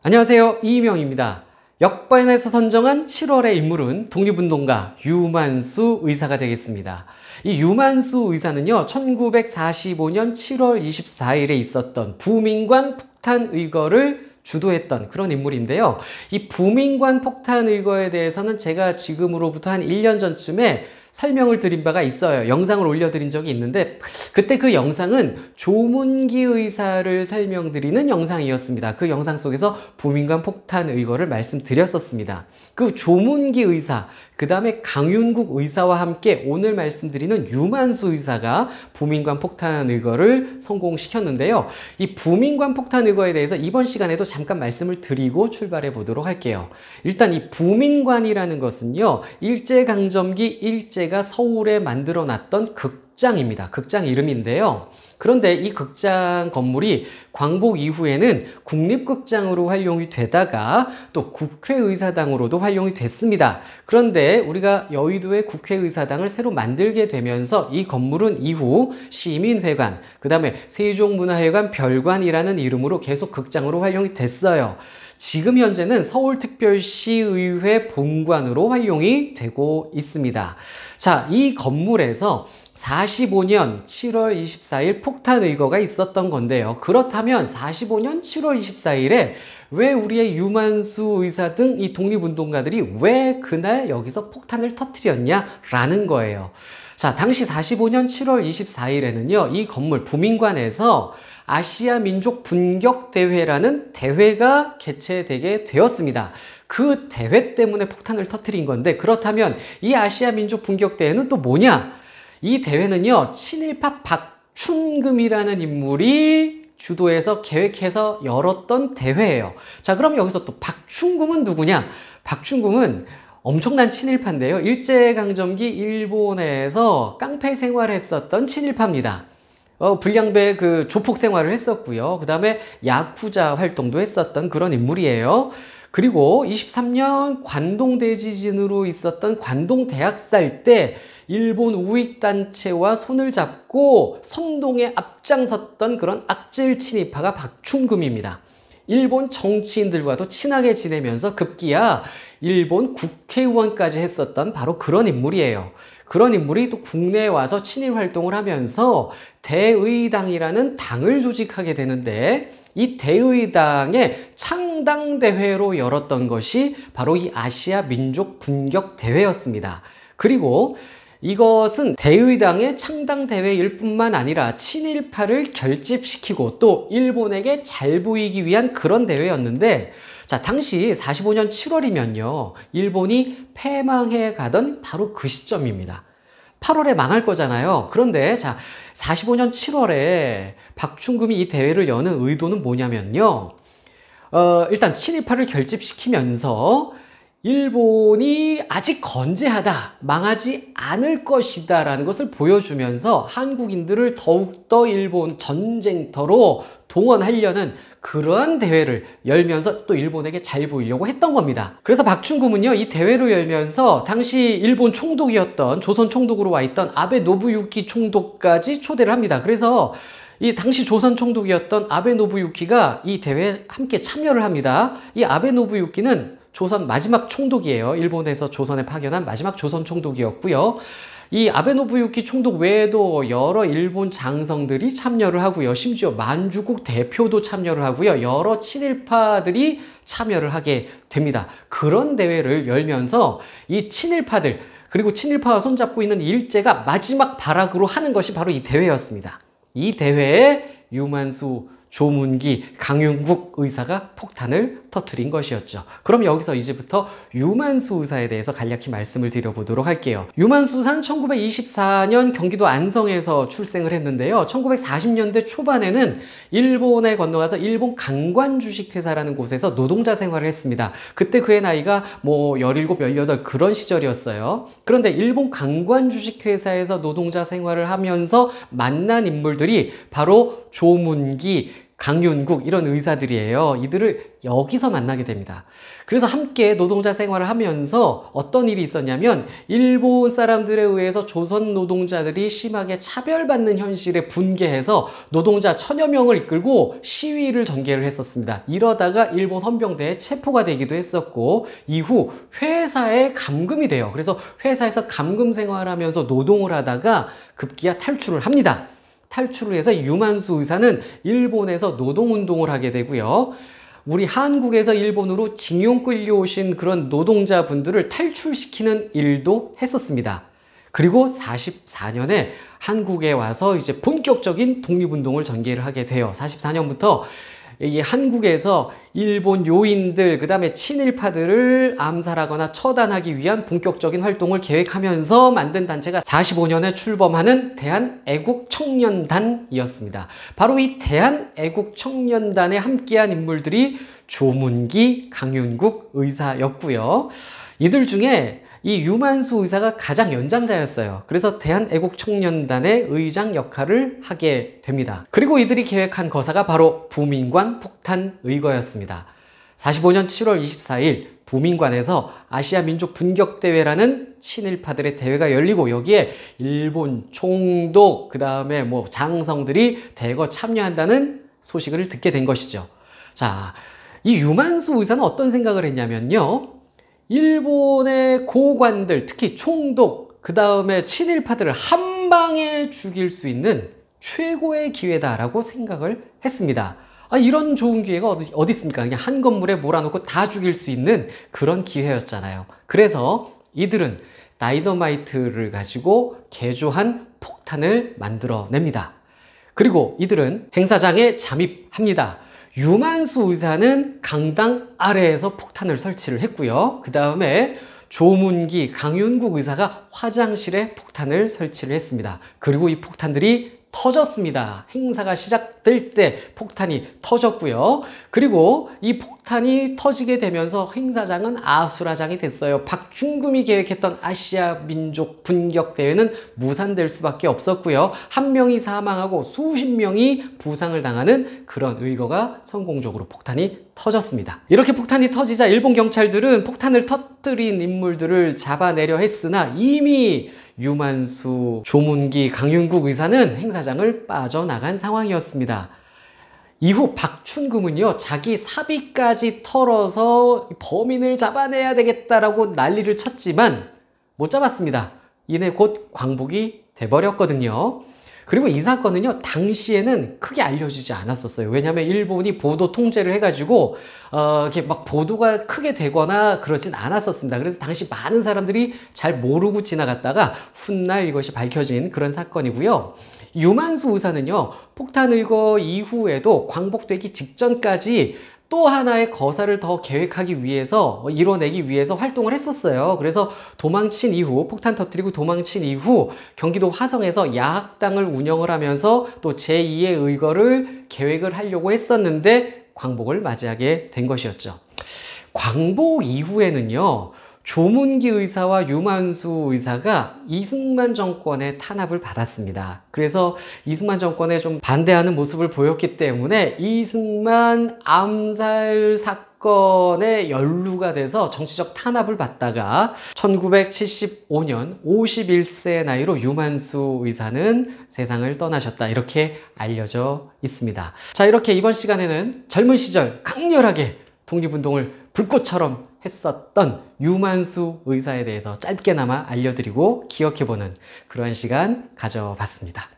안녕하세요. 이희명입니다. 역반에서 선정한 7월의 인물은 독립운동가 유만수 의사가 되겠습니다. 이 유만수 의사는요, 1945년 7월 24일에 있었던 부민관 폭탄 의거를 주도했던 그런 인물인데요. 이 부민관 폭탄 의거에 대해서는 제가 지금으로부터 한 1년 전쯤에 설명을 드린 바가 있어요. 영상을 올려드린 적이 있는데 그때 그 영상은 조문기 의사를 설명드리는 영상이었습니다. 그 영상 속에서 부민관 폭탄 의거를 말씀드렸었습니다. 그 조문기 의사, 그 다음에 강윤국 의사와 함께 오늘 말씀드리는 유만수 의사가 부민관 폭탄 의거를 성공시켰는데요. 이 부민관 폭탄 의거에 대해서 이번 시간에도 잠깐 말씀을 드리고 출발해 보도록 할게요. 일단 이 부민관이라는 것은요, 일제강점기 일제가 서울에 만들어 놨던 극장입니다. 극장 이름인데요. 그런데 이 극장 건물이 광복 이후에는 국립극장으로 활용이 되다가 또 국회의사당으로도 활용이 됐습니다. 그런데 우리가 여의도의 국회의사당을 새로 만들게 되면서 이 건물은 이후 시민회관, 그 다음에 세종문화회관 별관이라는 이름으로 계속 극장으로 활용이 됐어요. 지금 현재는 서울특별시의회 본관으로 활용이 되고 있습니다. 자, 이 건물에서 45년 7월 24일 폭탄 의거가 있었던 건데요. 그렇다면 45년 7월 24일에 왜 우리의 유만수 의사 등 이 독립운동가들이 왜 그날 여기서 폭탄을 터뜨렸냐라는 거예요. 자, 당시 45년 7월 24일에는요, 이 건물 부민관에서 아시아 민족 분격 대회라는 대회가 개최되게 되었습니다. 그 대회 때문에 폭탄을 터뜨린 건데, 그렇다면 이 아시아 민족 분격 대회는 또 뭐냐? 이 대회는요, 친일파 박춘금이라는 인물이 주도해서 계획해서 열었던 대회예요. 자, 그럼 여기서 또 박춘금은 누구냐? 박춘금은 엄청난 친일파인데요. 일제강점기 일본에서 깡패 생활했었던 친일파입니다. 불량배 그 조폭 생활을 했었고요. 그 다음에 야쿠자 활동도 했었던 그런 인물이에요. 그리고 23년 관동대지진으로 있었던 관동대학살 때 일본 우익단체와 손을 잡고 선동에 앞장섰던 그런 악질 친일파가 박춘금입니다. 일본 정치인들과도 친하게 지내면서 급기야 일본 국회의원까지 했었던 바로 그런 인물이에요. 그런 인물이 또 국내에 와서 친일 활동을 하면서 대의당이라는 당을 조직하게 되는데, 이 대의당의 창당대회로 열었던 것이 바로 이 아시아 민족 분격 대회였습니다. 그리고 이것은 대의당의 창당대회일 뿐만 아니라 친일파를 결집시키고 또 일본에게 잘 보이기 위한 그런 대회였는데, 자, 당시 45년 7월이면요, 일본이 패망해 가던 바로 그 시점입니다. 8월에 망할 거잖아요. 그런데 자, 45년 7월에 박춘금이 이 대회를 여는 의도는 뭐냐면요, 일단 친일파를 결집시키면서 일본이 아직 건재하다, 망하지 않을 것이다 라는 것을 보여주면서 한국인들을 더욱더 일본 전쟁터로 동원하려는 그러한 대회를 열면서 또 일본에게 잘 보이려고 했던 겁니다. 그래서 박춘금은요, 이 대회를 열면서 당시 일본 총독이었던, 조선 총독으로 와 있던 아베 노부유키 총독까지 초대를 합니다. 그래서 이 당시 조선 총독이었던 아베 노부유키가 이 대회에 함께 참여를 합니다. 이 아베 노부유키는 조선 마지막 총독이에요. 일본에서 조선에 파견한 마지막 조선 총독이었고요. 이 아베 노부유키 총독 외에도 여러 일본 장성들이 참여를 하고요. 심지어 만주국 대표도 참여를 하고요. 여러 친일파들이 참여를 하게 됩니다. 그런 대회를 열면서 이 친일파들, 그리고 친일파와 손잡고 있는 일제가 마지막 발악으로 하는 것이 바로 이 대회였습니다. 이 대회에 유만수, 조문기, 강윤국 의사가 폭탄을 터뜨린 것이었죠. 그럼 여기서 이제부터 유만수 의사에 대해서 간략히 말씀을 드려보도록 할게요. 유만수 의사는 1924년 경기도 안성에서 출생을 했는데요. 1940년대 초반에는 일본에 건너가서 일본 강관주식회사라는 곳에서 노동자 생활을 했습니다. 그때 그의 나이가 뭐 17, 18 그런 시절이었어요. 그런데 일본 강관주식회사에서 노동자 생활을 하면서 만난 인물들이 바로 조문기, 강윤국 이런 의사들이에요. 이들을 여기서 만나게 됩니다. 그래서 함께 노동자 생활을 하면서 어떤 일이 있었냐면 일본 사람들에 의해서 조선 노동자들이 심하게 차별받는 현실에 분개해서 노동자 1000여 명을 이끌고 시위를 전개를 했었습니다. 이러다가 일본 헌병대에 체포가 되기도 했었고 이후 회사에 감금이 돼요. 그래서 회사에서 감금 생활하면서 노동을 하다가 급기야 탈출을 합니다. 탈출을 해서 유만수 의사는 일본에서 노동운동을 하게 되고요. 우리 한국에서 일본으로 징용 끌려오신 그런 노동자분들을 탈출시키는 일도 했었습니다. 그리고 44년에 한국에 와서 이제 본격적인 독립운동을 전개를 하게 돼요. 44년부터 이 한국에서 일본 요인들, 그 다음에 친일파들을 암살하거나 처단하기 위한 본격적인 활동을 계획하면서 만든 단체가 45년에 출범하는 대한애국청년단이었습니다. 바로 이 대한애국청년단에 함께한 인물들이 조문기, 강윤국 의사였고요. 이들 중에 이 유만수 의사가 가장 연장자였어요. 그래서 대한애국청년단의 의장 역할을 하게 됩니다. 그리고 이들이 계획한 거사가 바로 부민관 폭탄 의거였습니다. 45년 7월 24일 부민관에서 아시아 민족 분격 대회라는 친일파들의 대회가 열리고 여기에 일본 총독, 그 다음에 뭐 장성들이 대거 참여한다는 소식을 듣게 된 것이죠. 자, 이 유만수 의사는 어떤 생각을 했냐면요. 일본의 고관들, 특히 총독, 그 다음에 친일파들을 한 방에 죽일 수 있는 최고의 기회다라고 생각을 했습니다. 이런 좋은 기회가 어디 있습니까? 그냥 한 건물에 몰아놓고 다 죽일 수 있는 그런 기회였잖아요. 그래서 이들은 다이너마이트를 가지고 개조한 폭탄을 만들어냅니다. 그리고 이들은 행사장에 잠입합니다. 유만수 의사는 강당 아래에서 폭탄을 설치를 했고요. 그 다음에 조문기, 강윤국 의사가 화장실에 폭탄을 설치를 했습니다. 그리고 이 폭탄들이 터졌습니다. 행사가 시작될 때 폭탄이 터졌고요. 그리고 이 폭탄이 터지게 되면서 행사장은 아수라장이 됐어요. 박중금이 계획했던 아시아 민족 분격 대회는 무산될 수밖에 없었고요. 한 명이 사망하고 수십 명이 부상을 당하는 그런 의거가 성공적으로 폭탄이 터졌습니다. 이렇게 폭탄이 터지자 일본 경찰들은 폭탄을 터뜨린 인물들을 잡아내려 했으나 이미 유만수, 조문기, 강윤국 의사는 행사장을 빠져나간 상황이었습니다. 이후 박춘금은요, 자기 사비까지 털어서 범인을 잡아내야 되겠다라고 난리를 쳤지만 못 잡았습니다. 이내 곧 광복이 돼버렸거든요. 그리고 이 사건은요, 당시에는 크게 알려지지 않았었어요. 왜냐하면 일본이 보도 통제를 해가지고 이렇게 막 보도가 크게 되거나 그러진 않았었습니다. 그래서 당시 많은 사람들이 잘 모르고 지나갔다가 훗날 이것이 밝혀진 그런 사건이고요. 유만수 의사는요, 폭탄 의거 이후에도 광복되기 직전까지 또 하나의 거사를 더 계획하기 위해서, 이뤄내기 위해서 활동을 했었어요. 그래서 도망친 이후, 폭탄 터뜨리고 도망친 이후 경기도 화성에서 야학당을 운영을 하면서 또 제2의 의거를 계획을 하려고 했었는데 광복을 맞이하게 된 것이었죠. 광복 이후에는요, 조문기 의사와 유만수 의사가 이승만 정권의 탄압을 받았습니다. 그래서 이승만 정권에 좀 반대하는 모습을 보였기 때문에 이승만 암살 사건에 연루가 돼서 정치적 탄압을 받다가 1975년 51세 나이로 유만수 의사는 세상을 떠나셨다, 이렇게 알려져 있습니다. 자, 이렇게 이번 시간에는 젊은 시절 강렬하게 독립운동을 불꽃처럼 했었던 유만수 의사에 대해서 짧게나마 알려드리고 기억해보는 그런 시간 가져봤습니다.